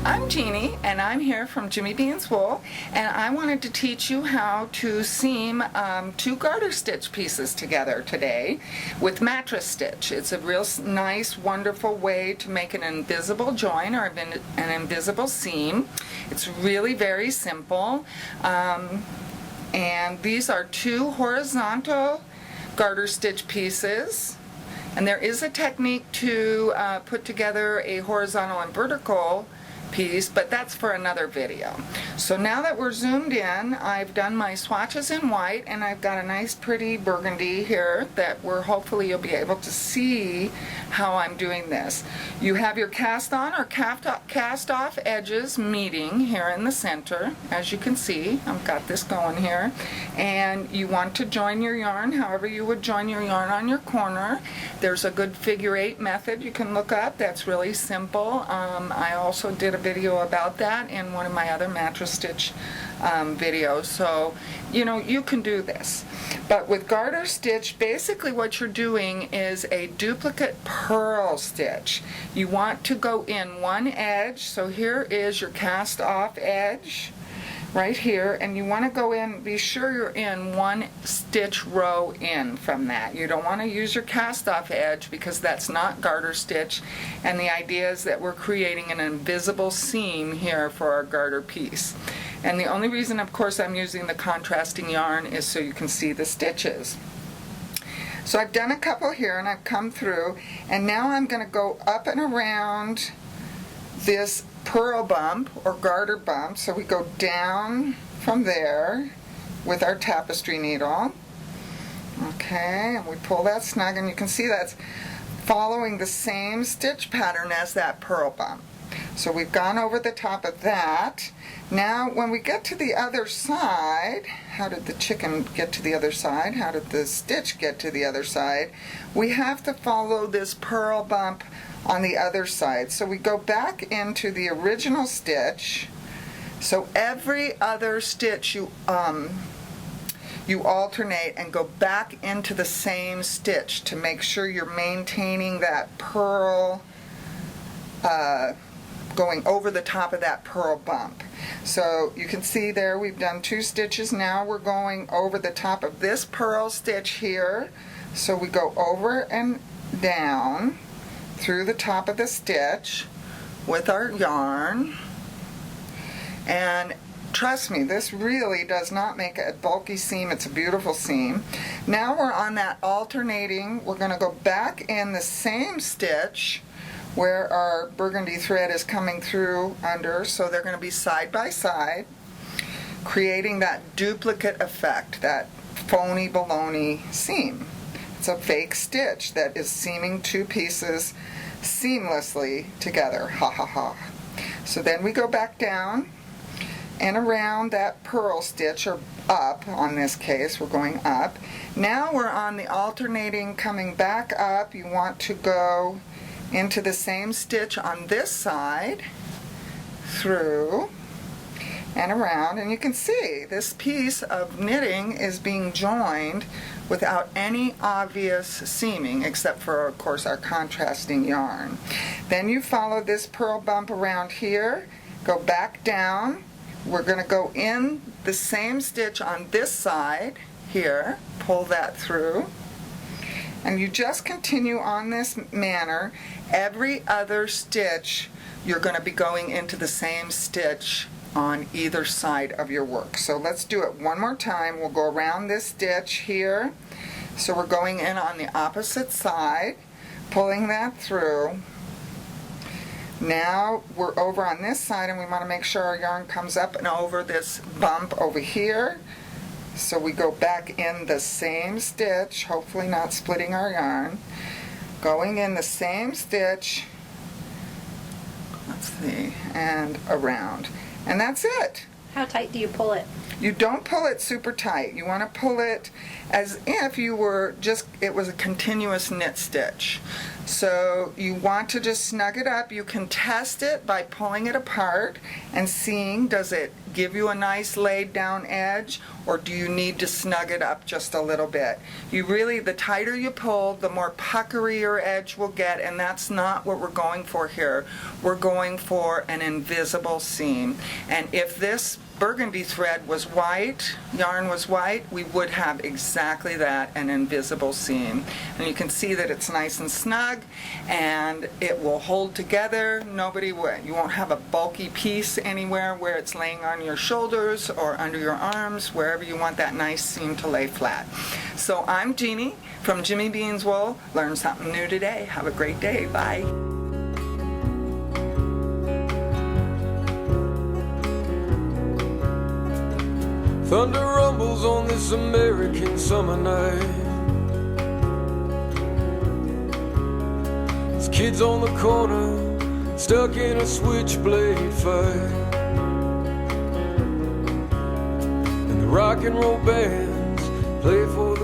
I'm Jeannie, and I'm here from Jimmy Bean's Wool, and I wanted to teach you how to seam two garter stitch pieces together today with mattress stitch. It's a real nice, wonderful way to make an invisible join or an invisible seam. It's really very simple, and these are two horizontal garter stitch pieces. And there is a technique to put together a horizontal and vertical piece, but that's for another video. So now that we're zoomed in, I've done my swatches in white, and I've got a nice pretty burgundy here that hopefully you'll be able to see how I'm doing this. You have your cast on or cast off edges meeting here in the center. As you can see, I've got this going here, and you want to join your yarn however you would join your yarn on your corner. There's a good figure 8 method you can look up that's really simple. I also did a video about that in one of my other mattress stitch videos, so you can do this. But with garter stitch, basically what you're doing is a duplicate purl stitch. You want to go in one edge, so here is your cast off edge right here, and you want to go in, be sure you're in one stitch row in from that. You don't want to use your cast off edge because that's not garter stitch, and the idea is that we're creating an invisible seam here for our garter piece. And the only reason, of course, I'm using the contrasting yarn is so you can see the stitches. So I've done a couple here and I've come through, and now I'm going to go up and around this purl bump or garter bump. So we go down from there with our tapestry needle. Okay, and we pull that snug, and you can see that's following the same stitch pattern as that purl bump. So we've gone over the top of that. Now when we get to the other side, how did the chicken get to the other side? How did the stitch get to the other side? We have to follow this purl bump on the other side. So we go back into the original stitch. So every other stitch you alternate and go back into the same stitch to make sure you're maintaining that purl going over the top of that purl bump. So you can see there we've done 2 stitches. Now we're going over the top of this purl stitch here. So we go over and down through the top of the stitch with our yarn, and trust me, this really does not make a bulky seam. It's a beautiful seam. Now we're on that alternating, we're going to go back in the same stitch where our burgundy thread is coming through under, so they're going to be side by side, creating that duplicate effect, that phony baloney seam. It's a fake stitch that is seaming 2 pieces seamlessly together. Ha ha ha. So then we go back down and around that purl stitch, or up on this case, we're going up. Now we're on the alternating coming back up. You want to go into the same stitch on this side, through and around, and you can see this piece of knitting is being joined without any obvious seaming, except for, of course, our contrasting yarn. Then you follow this purl bump around here, go back down. We're going to go in the same stitch on this side here, pull that through, and you just continue on this manner. Every other stitch you're going to be going into the same stitch on either side of your work. So let's do it one more time. We'll go around this stitch here. So we're going in on the opposite side, pulling that through. Now we're over on this side, and we want to make sure our yarn comes up and over this bump over here. So we go back in the same stitch, hopefully not splitting our yarn, going in the same stitch, let's see, and around. And that's it. How tight do you pull it? You don't pull it super tight. You want to pull it as if you were it was a continuous knit stitch. So you want to just snug it up. You can test it by pulling it apart and seeing, does it give you a nice laid down edge, or do you need to snug it up just a little bit? The tighter you pull, the more puckery your edge will get, and that's not what we're going for here. We're going for an invisible seam. And if this burgundy thread was white, yarn was white, we would have exactly that, an invisible seam. And you can see that it's nice and snug, and it will hold together. You won't have a bulky piece anywhere where it's laying on your shoulders or under your arms, wherever you want that nice seam to lay flat. So I'm Jeannie from Jimmy Bean's Wool. Learn something new today. Have a great day. Bye. Thunder rumbles on this American summer night. There's kids on the corner, stuck in a switchblade fight. And the rock and roll bands play for the